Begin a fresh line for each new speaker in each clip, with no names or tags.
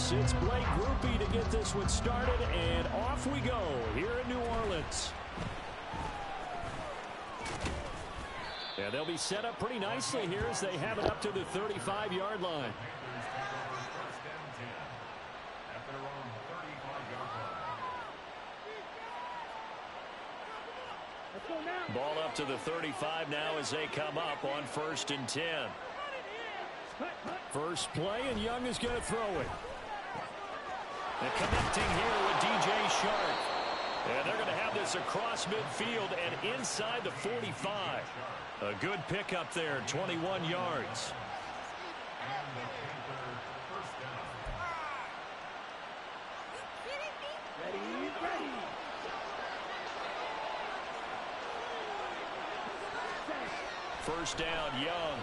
Panthers. It's Blake Grupe to get this one started, and off we go here in New Orleans. Yeah, they'll be set up pretty nicely here as they have it up to the 35-yard line. Ball up to the 35 now as they come up on 1st and 10. First play, and Young is going to throw it. And connecting here with DJ Shark. And they're going to have this across midfield and inside the 45. A good pickup there, 21 yards. First down, Young.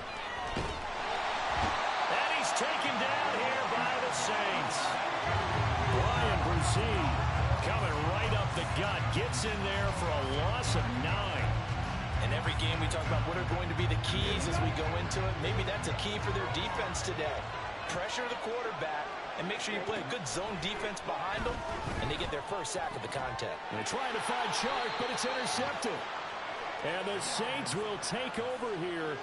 And he's taken down here by the Saints. Brian Brzee coming right up the gut. Gets in there for a loss of 9.
In every game we talk about what are going to be the keys as we go into it. Maybe that's a key for their defense today. Pressure the quarterback and make sure you play a good zone defense behind them, and they get their first sack of the contest.
They're trying to find Shark, but it's intercepted. And the Saints will take over here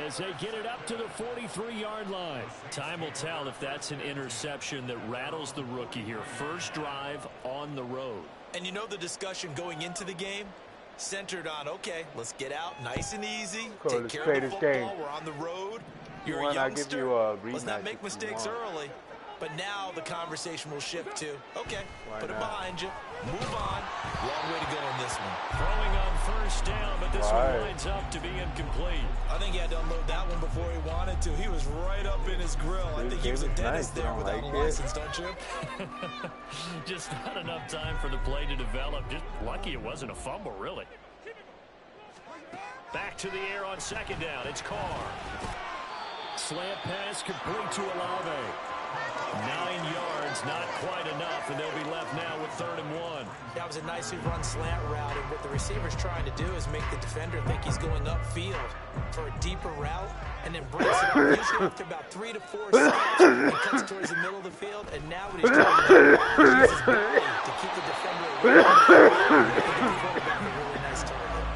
as they get it up to the 43-yard line. Time will tell if that's an interception that rattles the rookie here. First drive on the road.
And you know the discussion going into the game? Centered on, okay, let's get out nice and easy. Take care of the football. We're on the road. You're a youngster. Let's not make mistakes early. But now the conversation will shift to, okay, put it behind you, move on. Long way to go on this one.
Throwing on first down, but this one lines up to be incomplete.
I think he had to unload that one before he wanted to. He was right up in his grill. I think he was a dentist there without a license, don't you?
Just not enough time for the play to develop. Just lucky it wasn't a fumble, really. Back to the air on second down. It's Carr. Slant pass complete to Olave. 9 yards, not quite enough, and they'll be left now with 3rd and 1.
That was a nicely run slant route, and what the receiver's trying to do is make the defender think he's going upfield for a deeper route, and then breaks it up. Usually after about 3 to 4 steps, he cuts towards the middle of the field, and now what he's trying to do is use his body to keep the defender away from the quarterback. A really nice target.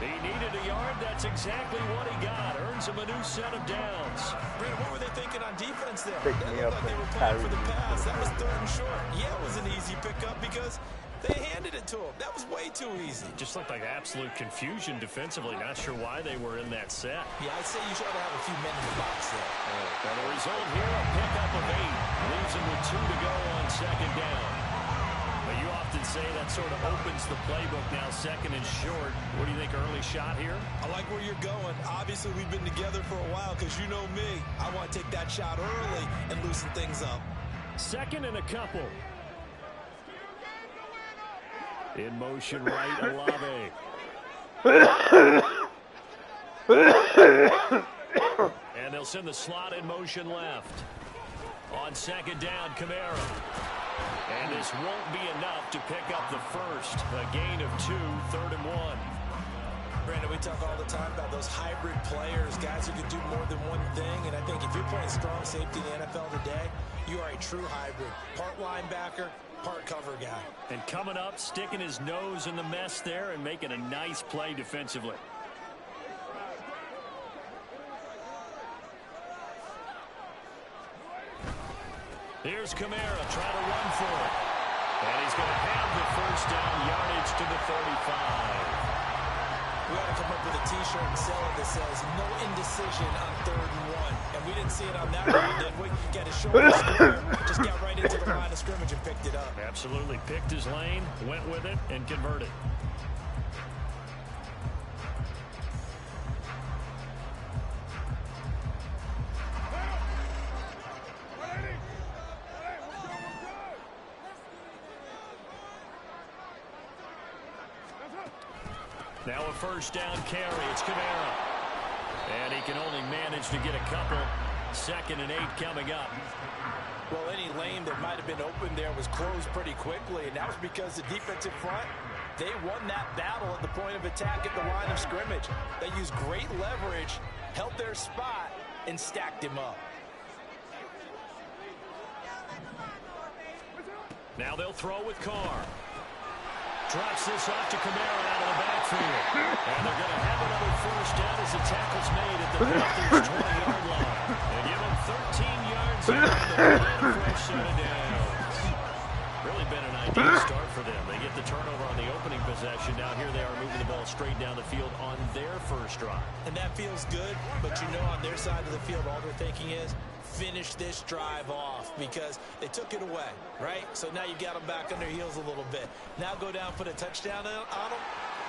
He needed a yard. That's exactly what he got. Earns him a new set of downs.
Brandon, what were they thinking on defense there? They looked like they were playing for the pass. That was 3rd and short. Yeah, it was an easy pickup because they handed it to him. That was way too easy.
Just looked like absolute confusion defensively. Not sure why they were in that set.
Yeah, I'd say you should have a few men in the box there.
And the result here, a pickup of 8. Leaves him with 2 to go on second down. But you often say that sort of opens the playbook now, 2nd and short. What do you think, early shot here?
I like where you're going. Obviously, we've been together for a while because you know me. I want to take that shot early and loosen things up.
2nd and a couple. In motion right, Olave. And they'll send the slot in motion left. On 2nd down, Kamara. And this won't be enough to pick up the first. A gain of 2, 3rd and 1.
Brandon, we talk all the time about those hybrid players, guys who can do more than one thing. And I think if you're playing strong safety in the NFL today, you are a true hybrid. Part linebacker, part cover guy.
And coming up, sticking his nose in the mess there and making a nice play defensively. Here's Kamara trying to run for it. And he's going to have the first down, yardage to the 35.
We ought to come up with a T-shirt and sell it that says no indecision on 3rd and 1. And we didn't see it on that one, did we? Got his shoulder square, just got right into the line of scrimmage and picked it up.
Absolutely. Picked his lane, went with it, and converted. Now a first down carry. It's Kamara. And he can only manage to get a couple. 2nd and 8 coming up.
Well, any lane that might have been open there was closed pretty quickly, and that was because the defensive front, they won that battle at the point of attack at the line of scrimmage. They used great leverage, held their spot, and stacked him up.
Now they'll throw with Carr. Drops this off to Kamara out of the backfield. And they're going to have another first down as the tackle's made at the Panthers' 20-yard line. They give them 13 yards here on the play and a fresh set of downs. Really been an ideal start for them. They get the turnover on the opening possession. Now here they are moving the ball straight down the field on their first drive.
And that feels good, but you know on their side of the field all they're thinking is, finish this drive off because they took it away, right? So now you got them back on their heels a little bit. Now go down, put a touchdown on them.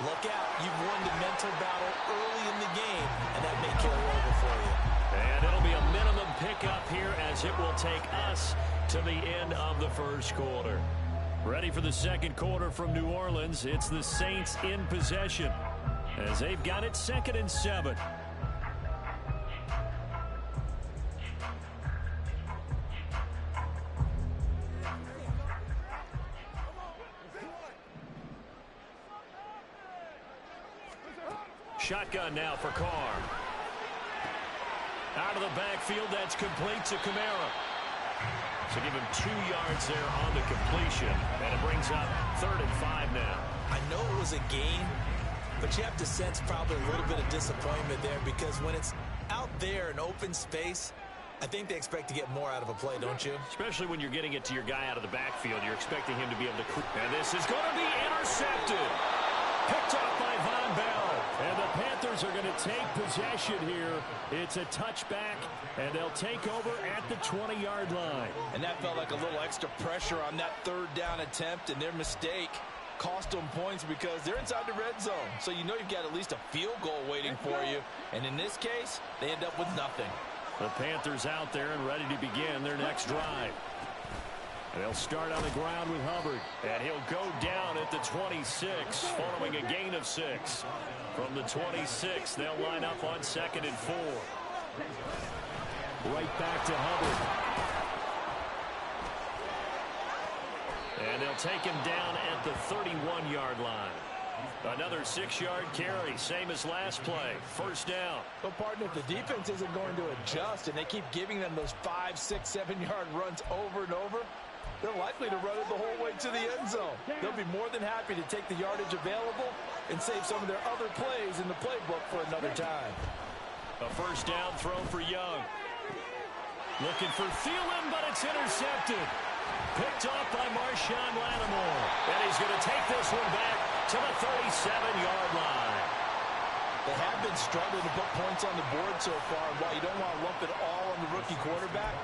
Look out. You've won the mental battle early in the game, and that may carry over for you.
And it'll be a minimum pickup here as it will take us to the end of the first quarter. Ready for the second quarter from New Orleans. It's the Saints in possession as they've got it 2nd and 7. Shotgun now for Carr. Out of the backfield, that's complete to Kamara. So give him 2 yards there on the completion, and it brings up 3rd and 5 now.
I know it was a gain, but you have to sense probably a little bit of disappointment there because when it's out there in open space, I think they expect to get more out of a play, don't you?
Especially when you're getting it to your guy out of the backfield. You're expecting him to be able to... And this is going to be intercepted. Picked up by Von Bell. And the Panthers are going to take possession here. It's a touchback, and they'll take over at the 20-yard line.
And that felt like a little extra pressure on that 3rd down attempt, and their mistake cost them points because they're inside the red zone. So you know you've got at least a field goal waiting for you. And in this case, they end up with nothing.
The Panthers out there and ready to begin their next drive. And they'll start on the ground with Hubbard. And he'll go down at the 26, following a gain of 6. From the 26, they'll line up on 2nd and 4. Right back to Hubbard. And they'll take him down at the 31-yard line. Another 6-yard carry, same as last play. First down.
But, partner, if the defense isn't going to adjust and they keep giving them those 5, 6, 7-yard runs over and over, they're likely to run it the whole way to the end zone. They'll be more than happy to take the yardage available and save some of their other plays in the playbook for another time.
A first down throw for Young. Looking for Thielen, but it's intercepted. Picked off by Marshawn Lattimore. And he's going to take this one back to the 37-yard line.
They have been struggling to put points on the board so far. And while you don't want to lump it all on the rookie quarterback,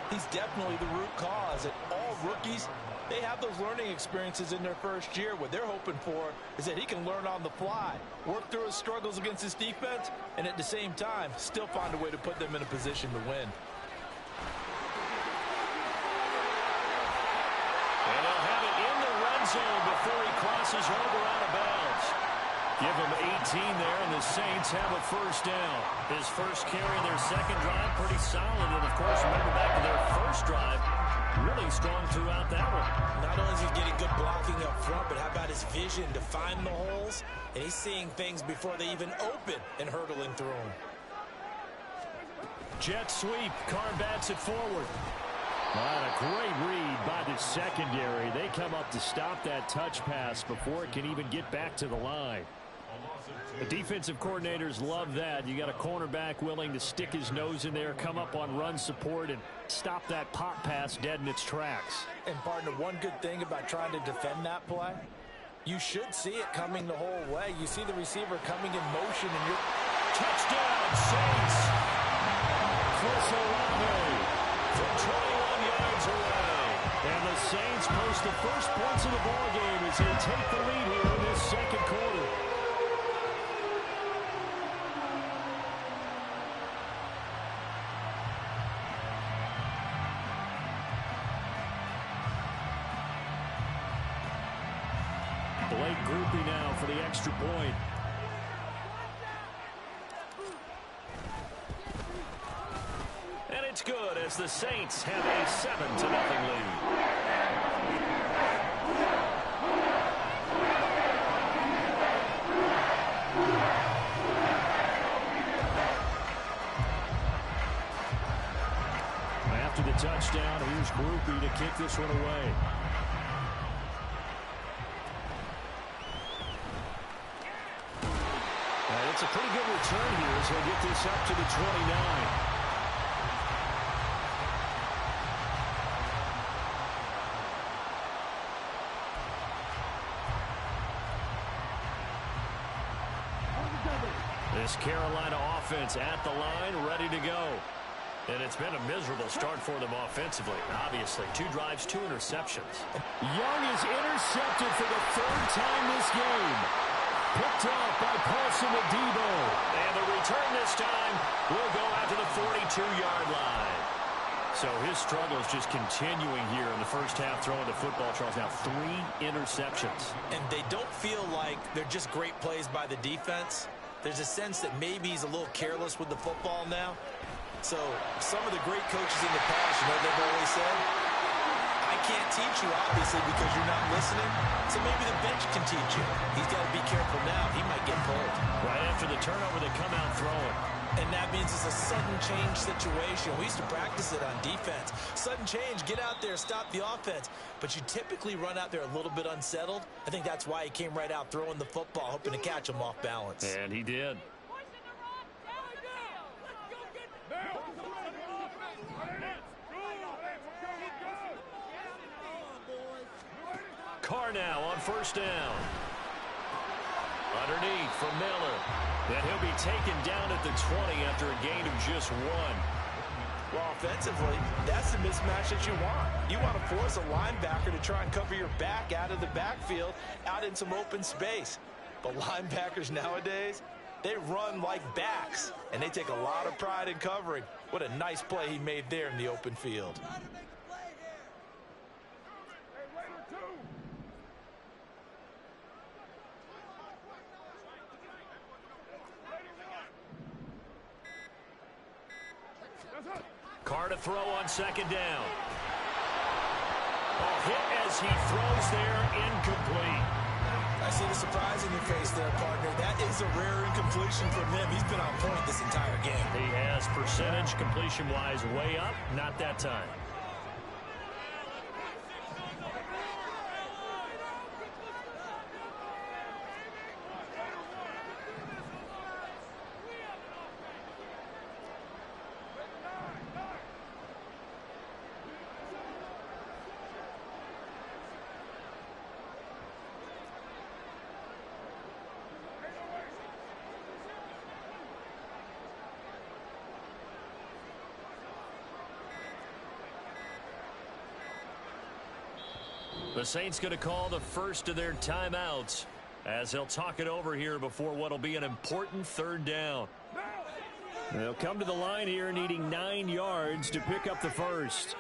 he's definitely the root cause. And all rookies, they have those learning experiences in their first year. What they're hoping for is that he can learn on the fly, work through his struggles against his defense, and at the same time, still find a way to put them in a position to win.
And they'll have it in the red zone before he crosses over out of bounds. Give him 18 there, and the Saints have a first down. His first carry in their second drive, pretty solid. And, of course, remember back to their first drive, really strong throughout that one.
Not only is he getting good blocking up front, but how about his vision to find the holes? And he's seeing things before they even open and hurdling through them.
Jet sweep. Carr bats it forward. And a great read by the secondary. They come up to stop that touch pass before it can even get back to the line. The defensive coordinators love that. You got a cornerback willing to stick his nose in there, come up on run support, and stop that pop pass dead in its tracks.
And, partner, one good thing about trying to defend that play, you should see it coming the whole way. You see the receiver coming in motion, and you're...
Touchdown, Saints! Chris Olave from 21 yards away. And the Saints post the first points of the ballgame as they take the lead here in this second quarter. Blake Groupie now for the extra point. And it's good as the Saints have a 7-0 lead. After the touchdown, here's Groupie to kick this one away. That's a pretty good return here as he'll get this up to the 29. This Carolina offense at the line, ready to go. And it's been a miserable start for them offensively. Obviously, 2 drives, 2 interceptions. Young is intercepted for the 3rd time this game. Picked off by Paulson Adebo. And the return this time will go out to the 42-yard line. So his struggles just continuing here in the first half throwing the football. Charles, now 3 interceptions.
And they don't feel like they're just great plays by the defense. There's a sense that maybe he's a little careless with the football now. So some of the great coaches in the past, you know, they've always said, I can't teach you, obviously, because you're not listening. So maybe the bench can teach you. He's got to be careful now. He might get pulled.
Right after the turnover, they come out throwing.
And that means it's a sudden change situation. We used to practice it on defense. Sudden change, get out there, stop the offense. But you typically run out there a little bit unsettled. I think that's why he came right out throwing the football, hoping to catch him off balance.
And he did. Carr now on first down. Underneath for Miller. And he'll be taken down at the 20 after a gain of just 1.
Well, offensively, that's the mismatch that you want. You want to force a linebacker to try and cover your back out of the backfield, out in some open space. But linebackers nowadays, they run like backs, and they take a lot of pride in covering. What a nice play he made there in the open field.
Carr to throw on second down. A hit as he throws there, incomplete.
I see the surprise in your face there, partner. That is a rare incompletion from him. He's been on point this entire game.
He has percentage completion-wise way up, not that time. The Saints going to call the first of their timeouts as they'll talk it over here before what will be an important 3rd down. They'll come to the line here needing 9 yards to pick up the first.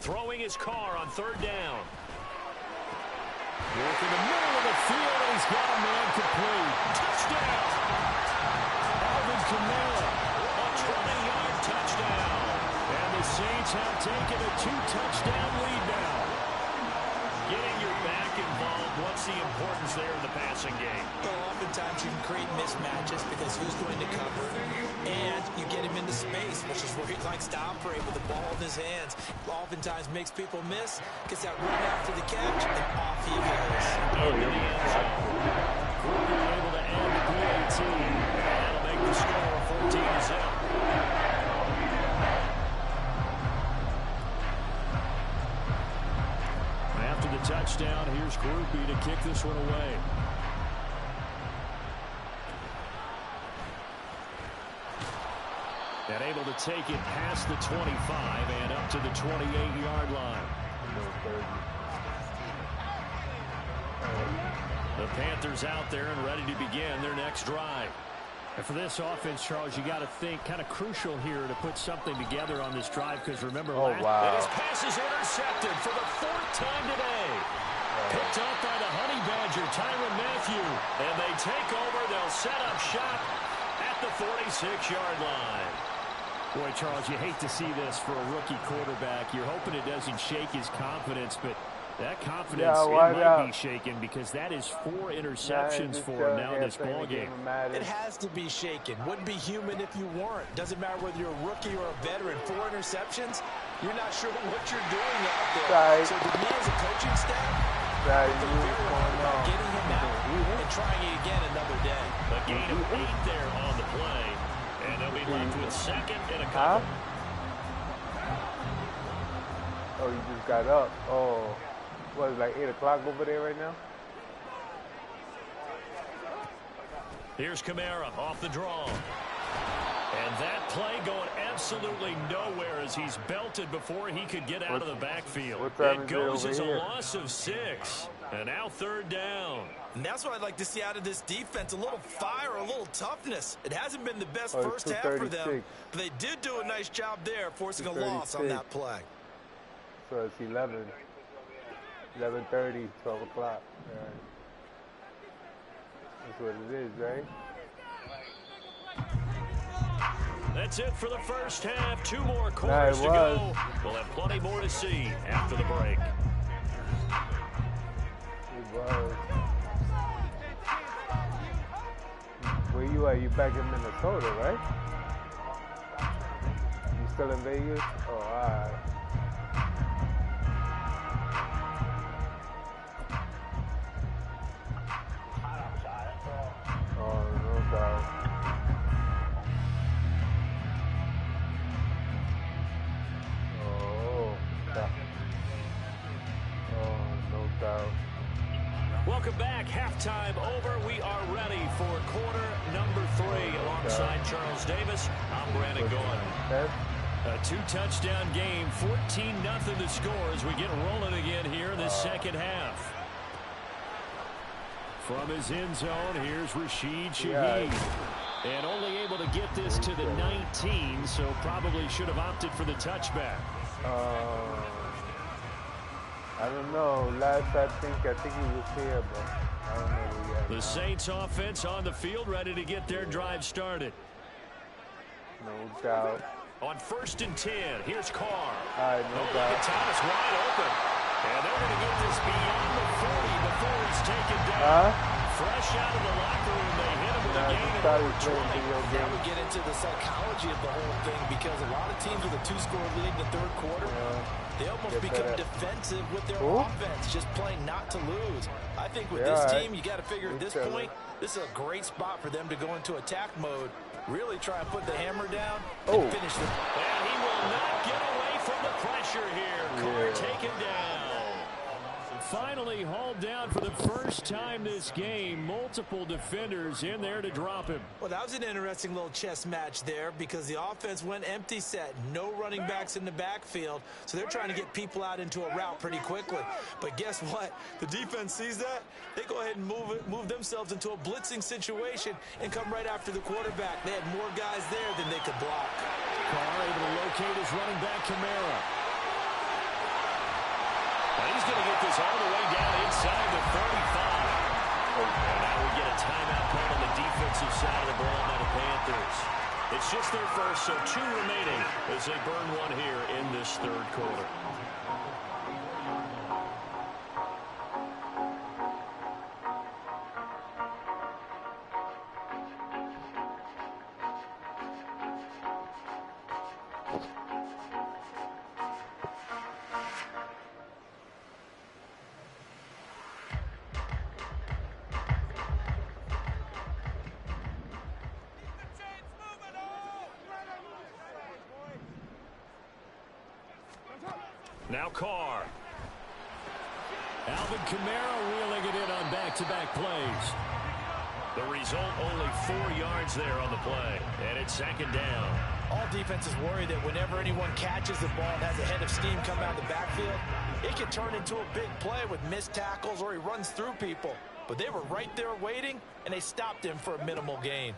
Throwing his Carr on 3rd down. Work in the middle of the field, and he's got a man complete. Touchdown! Alvin Kamara, a 20-yard touchdown. And the Saints have taken a 2-touchdown lead now. Getting your back involved, what's the importance there in the passing game?
Well, oftentimes you can create mismatches because who's going to cover, and you get him into space, which is where he likes to operate with the ball in his hands. Oftentimes makes people miss, gets that run after the catch, and off he goes.
Into the end zone. Cooper able to add the PAT. That'll make the score 14-0. After the touchdown, here's Groupie to kick this one away. And able to take it past the 25 and up to the 28-yard line. The Panthers out there and ready to begin their next drive. And for this offense, Charles, you got to think kind of crucial here to put something together on this drive because remember, his pass is intercepted for the 4th time today. Picked up by the Honey Badger, Tyrann Mathieu. And they take over. They'll set up shop at the 46-yard line. Boy, Charles, you hate to see this for a rookie quarterback. You're hoping it doesn't shake his confidence, but That confidence might be shaken because that is 4 interceptions for him now in this ballgame.
It has to be shaken. Wouldn't be human if you weren't. Doesn't matter whether you're a rookie or a veteran. 4 interceptions, you're not sure what you're doing out there. So to me as a coaching staff, they're very hard about getting him out and trying it again another day.
A gain of 8 there on the play. And they'll be left with second and a couple.
Oh, you just got up. Oh. What, like 8 o'clock over there right now?
Here's Kamara off the draw. And that play going absolutely nowhere as he's belted before he could get out of the backfield. It goes as a loss of 6. And now 3rd down.
And that's what I'd like to see out of this defense. A little fire, a little toughness. It hasn't been the best first half for them, but they did do a nice job there, forcing a loss on that play.
So it's 11:30, 12 o'clock. Right. That's what it is, right?
That's it for the first half. 2 more quarters to go. We'll have plenty more to see after the break.
It was. Where you at? You back in Minnesota, right? You still in Vegas? Oh, all right.
Welcome back. Halftime over. We are ready for quarter number 3 alongside Charles Davis. I'm Brandon Gaudin. A 2-touchdown game, 14-0 the score as we get rolling again here in this second half. From his end zone, here's Rashid Shaheed. And only able to get this to the 19, so probably should have opted for the touchback.
I don't know. Last I think he was here, but I don't know yet.
The Saints offense on the field, ready to get their drive started.
No doubt.
On 1st and 10, here's Carr.
No doubt.
Thomas wide open. And they're going to get this beyond the 40 before he's taken down. Fresh out of the locker room, they hit him with a gain of over 20.
Now we get into the psychology of the whole thing because a lot of teams with a 2-score lead in the 3rd quarter, they almost become defensive with their offense, just playing not to lose. I think with this team, you got to figure at this point, this is a great spot for them to go into attack mode, really try and put the hammer down and finish the.
And he will not get away from the pressure here. Carr taken down. Finally hauled down for the first time this game. Multiple defenders in there to drop him.
Well, that was an interesting little chess match there because the offense went empty set. No running backs in the backfield, so they're trying to get people out into a route pretty quickly. But guess what? The defense sees that. They go ahead and move themselves into a blitzing situation and come right after the quarterback. They had more guys there than they could block.
Carr able to locate his running back, Kamara. He's going to get this all the way down inside the 35. And now we get a timeout call on the defensive side of the ball by the Panthers. It's just their first, so 2 remaining as they burn 1 here in this 3rd quarter. Now Carr. Alvin Kamara reeling it in on back-to-back plays. The result, only 4 yards there on the play. And it's 2nd down.
All defenses worry that whenever anyone catches the ball and has a head of steam come out of the backfield, it can turn into a big play with missed tackles or he runs through people. But they were right there waiting, and they stopped him for a minimal gain.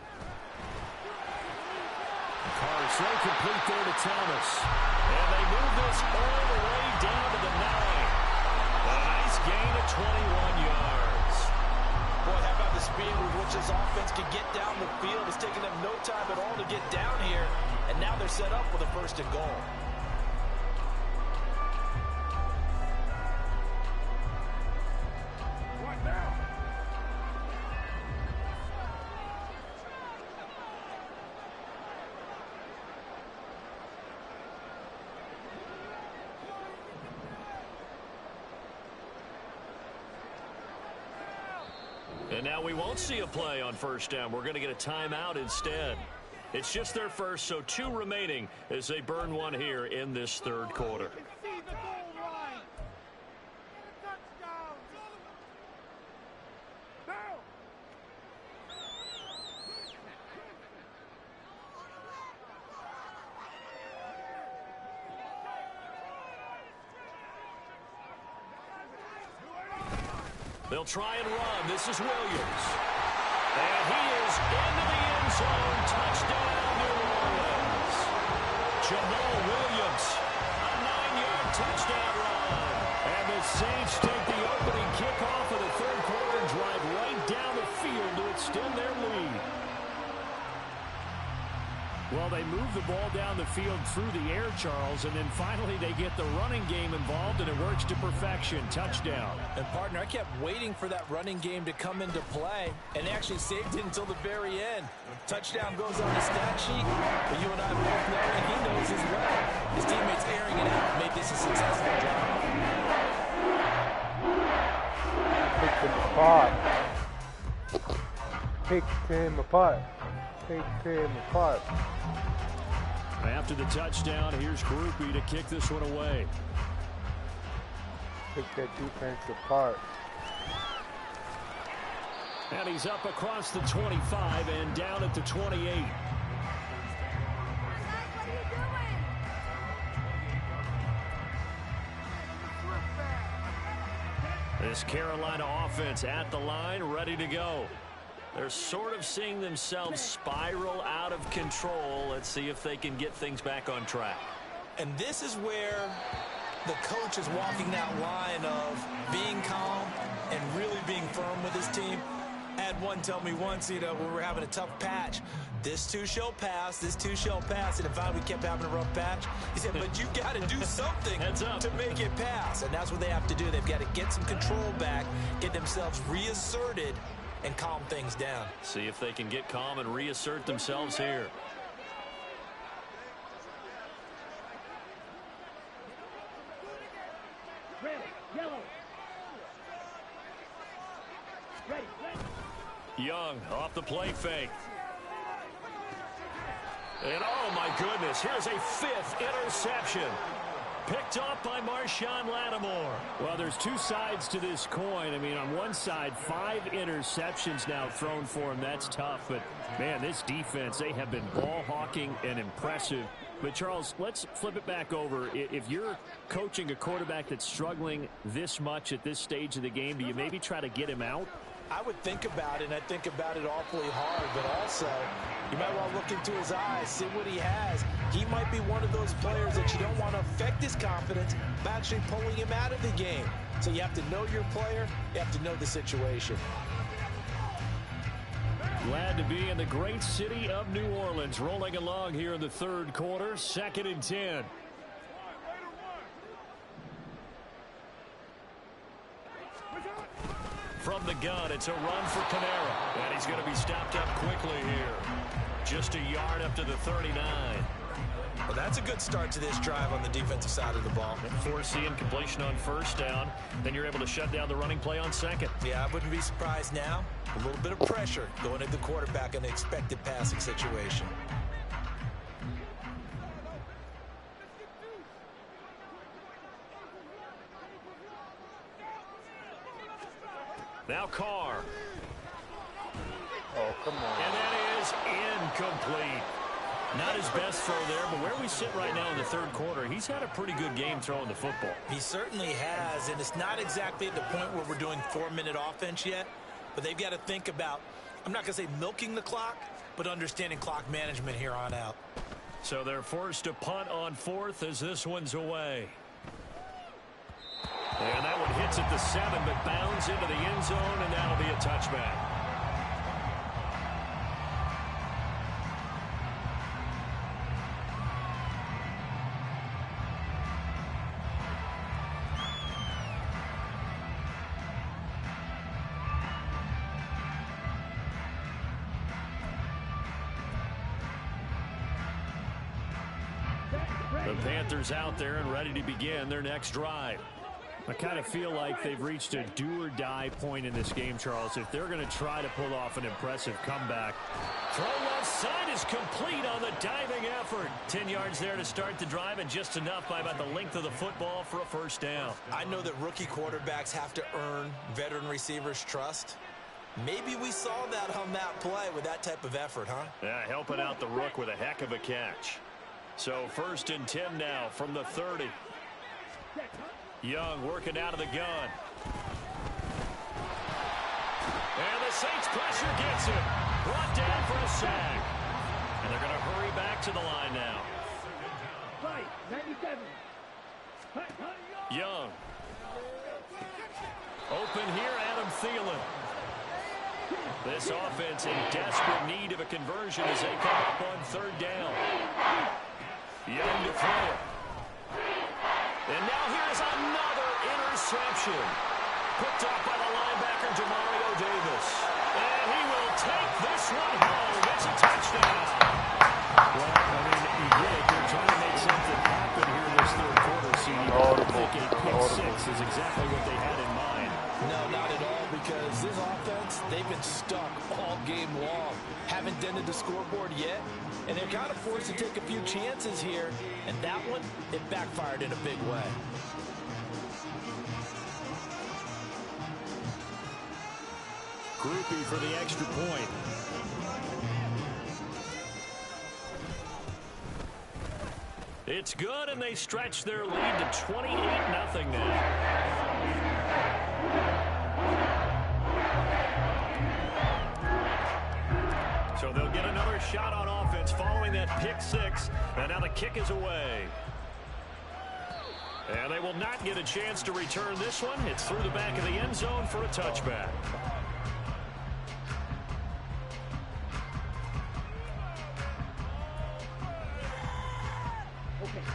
Carr so complete there to Thomas. And they move this all the way down to the 9. A nice gain of 21 yards.
Boy, how about the speed with which this offense can get down the field? It's taken them no time at all to get down here. And now they're set up with a 1st and goal.
And now we won't see a play on first down. We're going to get a timeout instead. It's just their first, so 2 remaining as they burn one here in this third quarter. They'll try and run. This is Williams. And he is into the end zone. Touchdown, New Orleans. Jamal Williams, a 9-yard touchdown run. And the Saints take the opening kickoff of the third quarter and drive right down the field to extend their lead. Well, they move the ball down the field through the air, Charles, and then finally they get the running game involved, and it works to perfection. Touchdown.
And, partner, I kept waiting for that running game to come into play, and they actually saved it until the very end. Touchdown goes on the stat sheet, but you and I both know, and he knows as well. His teammates airing it out made this a successful drive.
Picked him apart. Picked him apart. Picked him apart.
After the touchdown, here's Groupie to kick this one away.
Pick that defense apart.
And he's up across the 25 and down at the 28. This Carolina offense at the line, ready to go. They're sort of seeing themselves spiral out of control. Let's see if they can get things back on track.
And this is where the coach is walking that line of being calm and really being firm with his team. I had one tell me once, we were having a tough patch. This too shall pass, this too shall pass. And finally we kept having a rough patch. He said, but you've got to do something to make it pass. And that's what they have to do. They've got to get some control back, get themselves reasserted, and calm things down.
See if they can get calm and reassert themselves here.
Red, yellow. Ready.
Young off the play fake. And oh my goodness, here's a 5th interception. Picked off by Marshawn Lattimore. Well, there's 2 sides to this coin. I mean, on one side, 5 interceptions now thrown for him. That's tough. But, man, this defense, they have been ball hawking and impressive. But, Charles, let's flip it back over. If you're coaching a quarterback that's struggling this much at this stage of the game, do you maybe try to get him out?
I would think about it, and I think about it awfully hard, but also you might want to look into his eyes, see what he has. He might be one of those players that you don't want to affect his confidence by actually pulling him out of the game. So you have to know your player, you have to know the situation.
Glad to be in the great city of New Orleans, rolling along here in the third quarter, 2nd and 10. From the gun, it's a run for Kamara. And he's going to be stopped up quickly here. Just a yard up to the 39.
Well, that's a good start to this drive on the defensive side of the ball.
Forcing completion on first down. Then you're able to shut down the running play on second.
Yeah, I wouldn't be surprised now. A little bit of pressure going at the quarterback in an expected passing situation.
Now Carr.
Oh, come on.
And that is incomplete. Not his best throw there, but where we sit right now in the third quarter, he's had a pretty good game throwing the football.
He certainly has, and it's not exactly at the point where we're doing 4-minute offense yet, but they've got to think about, I'm not going to say milking the clock, but understanding clock management here on out.
So they're forced to punt on 4th as this one's away. And that one hits at the 7, but bounds into the end zone, and that'll be a touchback. The Panthers out there and ready to begin their next drive. I kind of feel like they've reached a do-or-die point in this game, Charles. If they're going to try to pull off an impressive comeback. Throw left side is complete on the diving effort. 10 yards there to start the drive, and just enough by about the length of the football for a first down.
I know that rookie quarterbacks have to earn veteran receivers' trust. Maybe we saw that on that play with that type of effort, huh?
Yeah, helping out the rook with a heck of a catch. So 1st and 10 now from the 30. Young working out of the gun. And the Saints pressure gets him. Brought down for a sack. And they're going to hurry back to the line now.
97.
Young. Open here, Adam Thielen. This offense in desperate need of a conversion as they come up on 3rd down. Young to throw it. And now here's another interception. Picked off by the linebacker, Demario Davis. And he will take this one home. It's a touchdown. Well, I mean, you get it. They're trying to make something happen here in this 3rd quarter, CD. I think a pick 6 is exactly what they had in mind.
No, not at all, because this offense, they've been stuck all game long. Haven't dented the scoreboard yet, and they're kind of forced to take a few chances here, and that one, it backfired in a big way.
Groupie for the extra point. It's good, and they stretch their lead to 28-0 now. So they'll get another shot on offense following that pick 6, and now the kick is away. And they will not get a chance to return this one. It's through the back of the end zone for a touchback.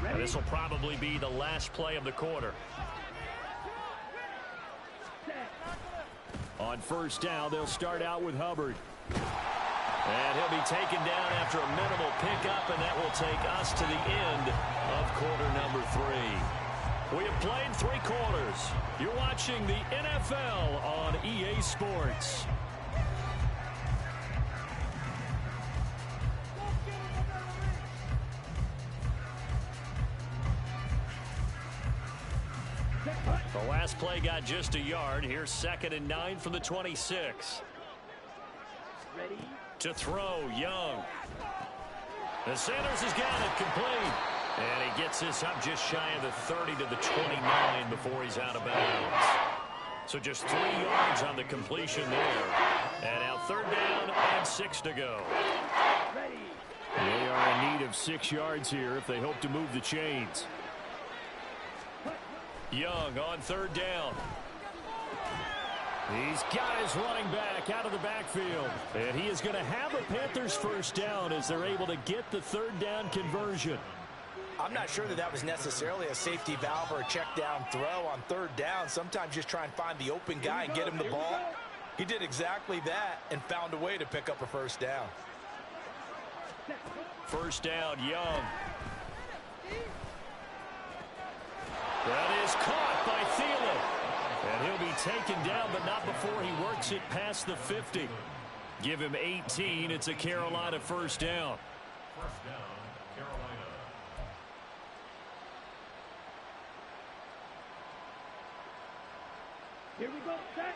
And this will probably be the last play of the quarter. On 1st down, they'll start out with Hubbard. And he'll be taken down after a minimal pickup, and that will take us to the end of quarter number 3. We have played 3 quarters. You're watching the NFL on EA Sports. The last play got just a yard. Here's 2nd and 9 from the 26.
Ready?
To throw, Young. The Sanders has got it complete. And he gets this up just shy of the 30 to the 29 before he's out of bounds. So just 3 yards on the completion there. And now 3rd down and 6 to go.
Ready?
They are in need of 6 yards here if they hope to move the chains. Young on 3rd down. He's got his running back out of the backfield. And he is going to have a Panthers 1st down as they're able to get the 3rd down conversion.
I'm not sure that was necessarily a safety valve or a check down throw on 3rd down. Sometimes just try and find the open guy and get him the ball. He did exactly that and found a way to pick up a 1st down.
1st down, Young. That is caught by Thielen. And he'll be taken down, but not before he works it past the 50. Give him 18. It's a Carolina 1st down.
1st down, Carolina.
Here we go, set.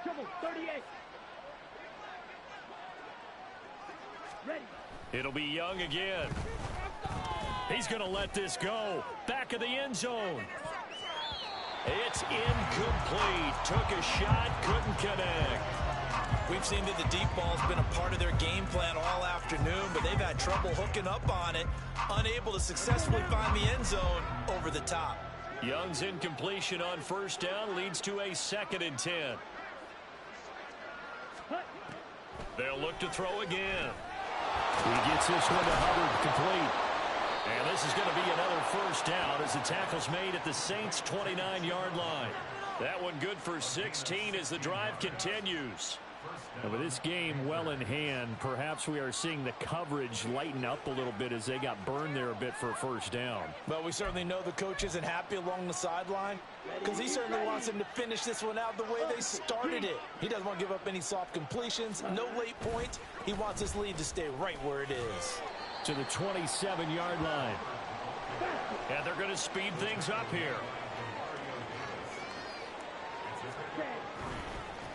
Trouble, 38. Ready.
It'll be Young again. He's going to let this go. Back of the end zone. It's incomplete. Took a shot, couldn't connect.
We've seen that the deep ball's been a part of their game plan all afternoon, but they've had trouble hooking up on it, unable to successfully find the end zone over the top.
Young's incompletion on 1st down leads to a 2nd and 10. They'll look to throw again. He gets this one to Hubbard complete. And this is going to be another 1st down as the tackle's made at the Saints' 29-yard line. That one good for 16 as the drive continues. And with this game well in hand, perhaps we are seeing the coverage lighten up a little bit as they got burned there a bit for a first down.
Well, we certainly know the coach isn't happy along the sideline because he certainly wants them to finish this one out the way they started it. He doesn't want to give up any soft completions, no late points. He wants this lead to stay right where it is.
To the 27-yard line. And they're going to speed things up here.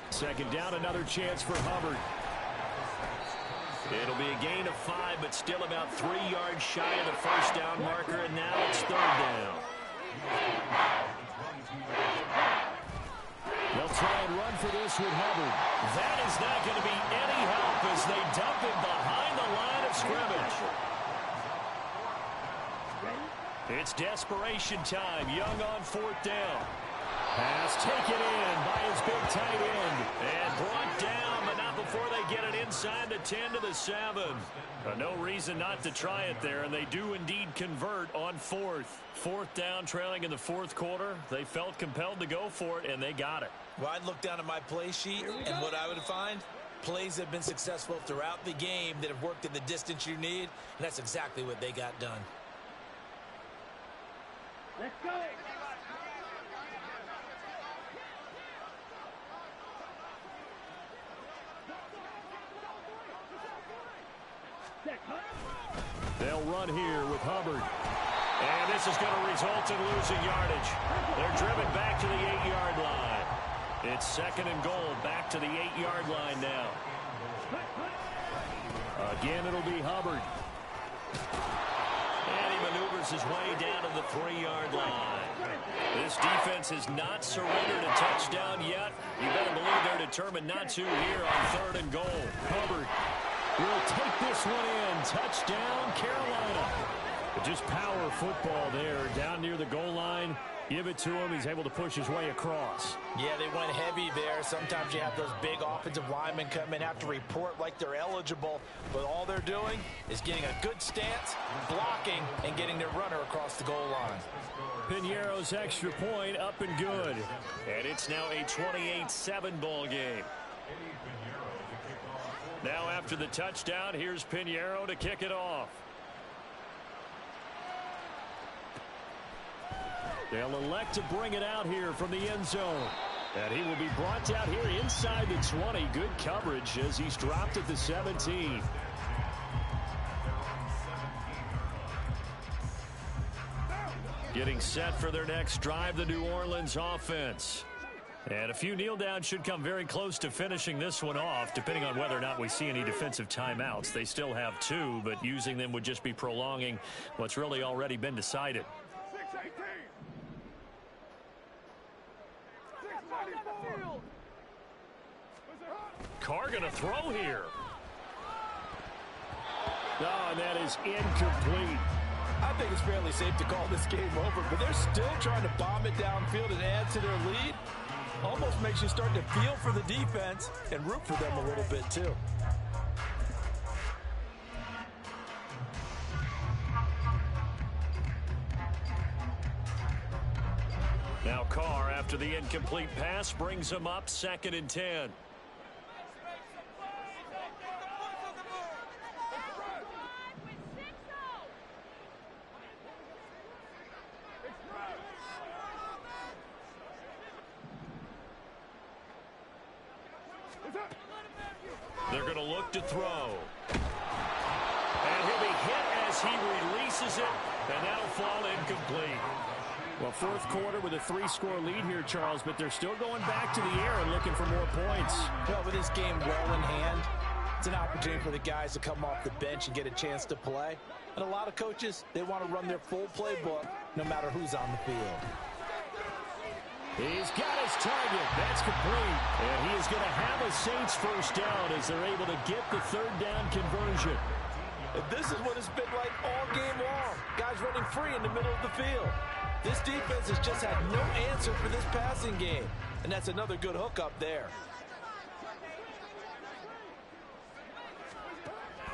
Second down, another chance for Hubbard. It'll be a gain of 5, but still about 3 yards shy of the first down marker, and now it's third down. They'll try and run for this with Hubbard. That is not going to be any help as they dump him behind the line of scrimmage. It's desperation time. Young on fourth down. Pass taken in by his big tight end. And brought down, but not before they get it inside the 10 to the 7. No reason not to try it there, and they do indeed convert on fourth. Fourth down, trailing in the fourth quarter. They felt compelled to go for it, and they got it.
Well, I'd look down at my play sheet, and what I would find, plays that have been successful throughout the game that have worked in the distance you need, and that's exactly what they got done.
Let's go.
They'll run here with Hubbard. And this is going to result in losing yardage. They're driven back to the 8-yard line. It's second and goal, back to the 8-yard line now. Again, it'll be Hubbard. And he maneuvers his way down to the 3-yard line. This defense has not surrendered a touchdown yet. You better believe they're determined not to here on third and goal. Hubbard will take this one in. Touchdown, Carolina. But just power football there down near the goal line. Give it to him. He's able to push his way across.
Yeah, they went heavy there. Sometimes you have those big offensive linemen come in, have to report like they're eligible. But all they're doing is getting a good stance, blocking, and getting their runner across the goal line.
Piñeiro's extra point up and good. And it's now a 28-7 ball game. Now after the touchdown, here's Piñeiro to kick it off. They'll elect to bring it out here from the end zone. And he will be brought out here inside the 20. Good coverage as he's dropped at the 17. Getting set for their next drive, the New Orleans offense. And a few kneel downs should come very close to finishing this one off, depending on whether or not we see any defensive timeouts. They still have 2, but using them would just be prolonging what's really already been decided. Carr going to throw here. Oh, and that is incomplete.
I think it's fairly safe to call this game over, but they're still trying to bomb it downfield and add to their lead. Almost makes you start to feel for the defense and root for them a little bit, too.
Now Carr, after the incomplete pass, brings him up 2nd and 10. They're going to look to throw. And he'll be hit as he releases it, and that'll fall incomplete. Well, fourth quarter with a 3-score lead here, Charles, but they're still going back to the air and looking for more points.
Well, with this game well in hand, it's an opportunity for the guys to come off the bench and get a chance to play. And a lot of coaches, they want to run their full playbook no matter who's on the field.
He's got his target. That's complete. And he is going to have a Saints first down as they're able to get the third down conversion.
And this is what it's been like all game long. Guys running free in the middle of the field.
This defense has just had no answer for this passing game. And that's another good hookup there.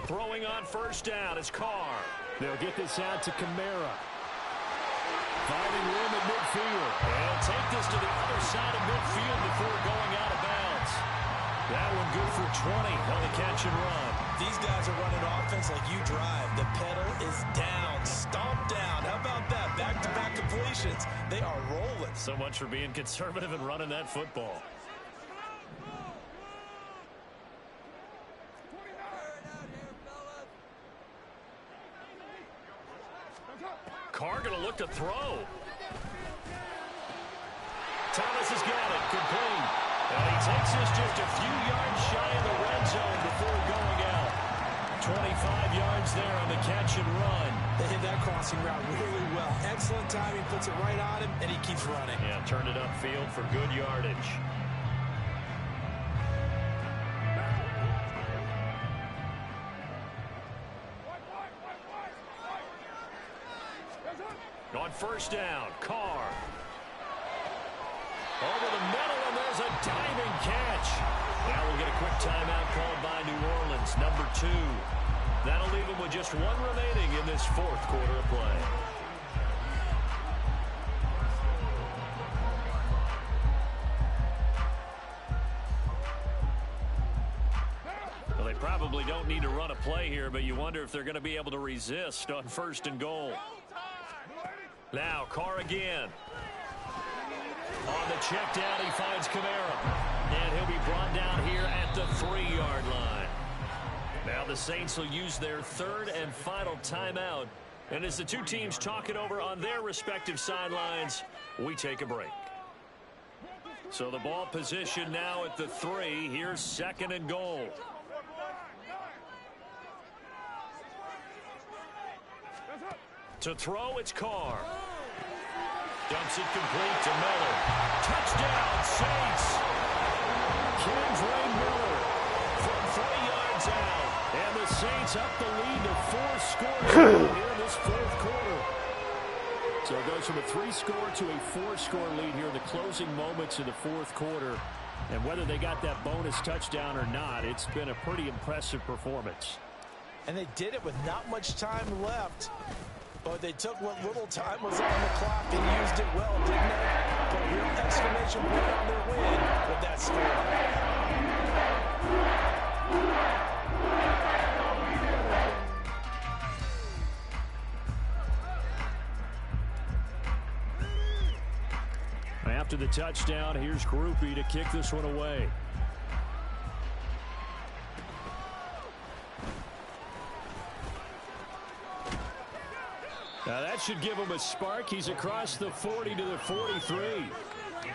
Throwing on first down is Carr. They'll get this out to Kamara. Finding room at midfield. And take this to the other side of midfield before going out of bounds. That one good for 20 on the catch and run.
These guys are running offense like you drive. The pedal is down, stomped down. How about that? Back-to-back completions. They are rolling.
So much for being conservative and running that football. Carr going to look to throw. Thomas has got it. Complete. And he takes this just a few yards shy of the red zone before going out. 25 yards there on the catch and run.
They hit that crossing route really well. Excellent timing, puts it right on him, and he keeps running.
Yeah, turned it upfield for good yardage. On first down, Carr. Over the middle, and there's a diving catch. Now we'll get a quick timeout called by New Orleans, number 2. That'll leave them with just one remaining in this fourth quarter of play. Well, they probably don't need to run a play here, but you wonder if they're going to be able to resist on first and goal. Now, Carr again. On the check down, he finds Kamara. And he'll be brought down here at the 3-yard line. Now the Saints will use their third and final timeout. And as the two teams talk it over on their respective sidelines, we take a break. So the ball position now at the 3. Here's second and goal. To throw, it's Carr. Dumps it complete to Miller. Touchdown, Saints. Kendra Miller from 3 yards out. And the Saints up the lead to 4 scores here in this fourth quarter. So it goes from a 3-score to a 4-score lead here in the closing moments of the fourth quarter. And whether they got that bonus touchdown or not, it's been a pretty impressive performance.
And they did it with not much time left. But they took what little time was on the clock and used it well, didn't they? Put a real exclamation point on their win with that score.
After the touchdown, here's Groupie to kick this one away. Now that should give him a spark. He's across the 40 to the 43.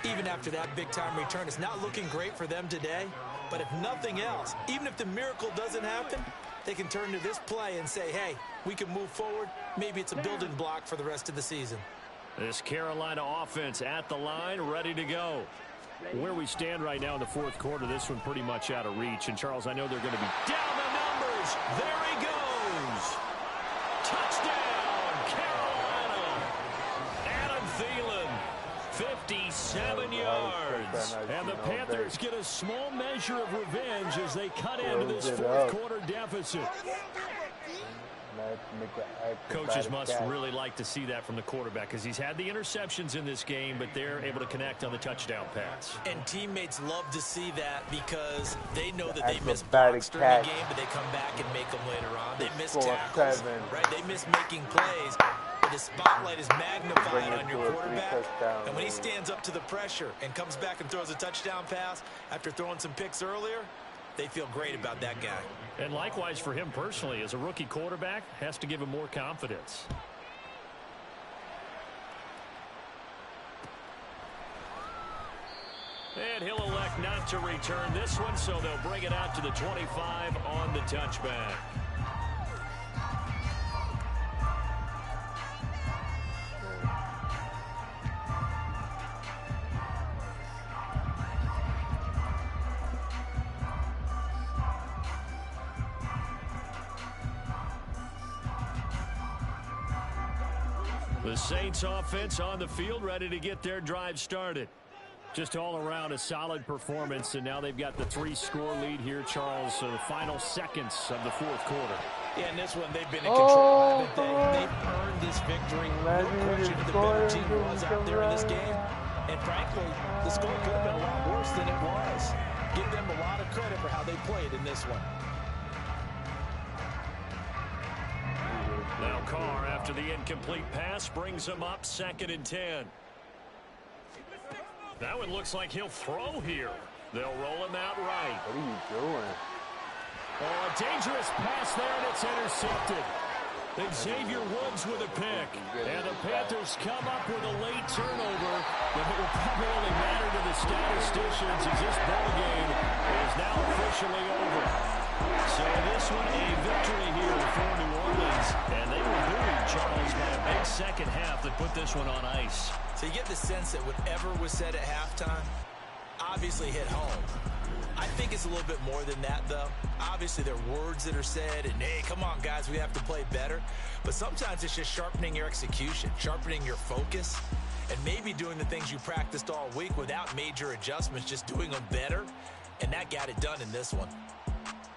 Even after that big-time return, it's not looking great for them today. But if nothing else, even if the miracle doesn't happen, they can turn to this play and say, hey, we can move forward. Maybe it's a building block for the rest of the season.
This Carolina offense at the line, ready to go. Where we stand right now in the fourth quarter, this one pretty much out of reach. And, Charles, I know they're going to be down the numbers. There he goes. Touchdown, Carolina. Adam Thielen, 57 yards. And the Panthers get a small measure of revenge as they cut into this fourth quarter deficit. Coaches must really like to see that from the quarterback because he's had the interceptions in this game, but they're able to connect on the touchdown pass.
And teammates love to see that because they know that they miss blocks during the game, but they come back and make them later on. They miss tackles, right? They miss making plays, but the spotlight is magnified on your quarterback. And when he stands up to the pressure and comes back and throws a touchdown pass after throwing some picks earlier, they feel great about that guy.
And likewise for him personally, as a rookie quarterback, has to give him more confidence. And he'll elect not to return this one, so they'll bring it out to the 25 on the touchback. The Saints offense on the field, ready to get their drive started. Just all around a solid performance, and now they've got the 3-score lead here, Charles. So the final seconds of the fourth quarter.
Yeah, in this one, they've been in control, haven't they? They've earned this victory. No question who the better team was out there in this game. And frankly, the score could have been a lot worse than it was.
Give them a lot of credit for how they played in this one.
Now Carr, after the incomplete pass, brings him up 2nd and 10. That one looks like he'll throw here. They'll roll him out right.
What are you doing?
Oh, a dangerous pass there, and it's intercepted. Xavier Woods with a pick. And the Panthers come up with a late turnover, but it will probably only matter to the statisticians as this ball game is now officially over. So this one a victory here for New Orleans. And they were buoyed, Charles, by a big second half that put this one on ice.
So you get the sense that whatever was said at halftime obviously hit home. I think it's a little bit more than that, though. Obviously, there are words that are said, and, hey, come on, guys, we have to play better. But sometimes it's just sharpening your execution, sharpening your focus, and maybe doing the things you practiced all week without major adjustments, just doing them better. And that got it done in this one.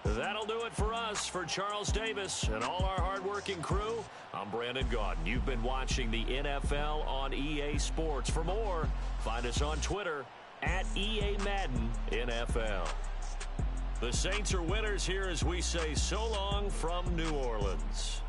That'll do it for us. For Charles Davis and all our hardworking crew, I'm Brandon Gaudin. You've been watching the NFL on EA Sports. For more, find us on Twitter at EA Madden NFL. The Saints are winners here as we say so long from New Orleans.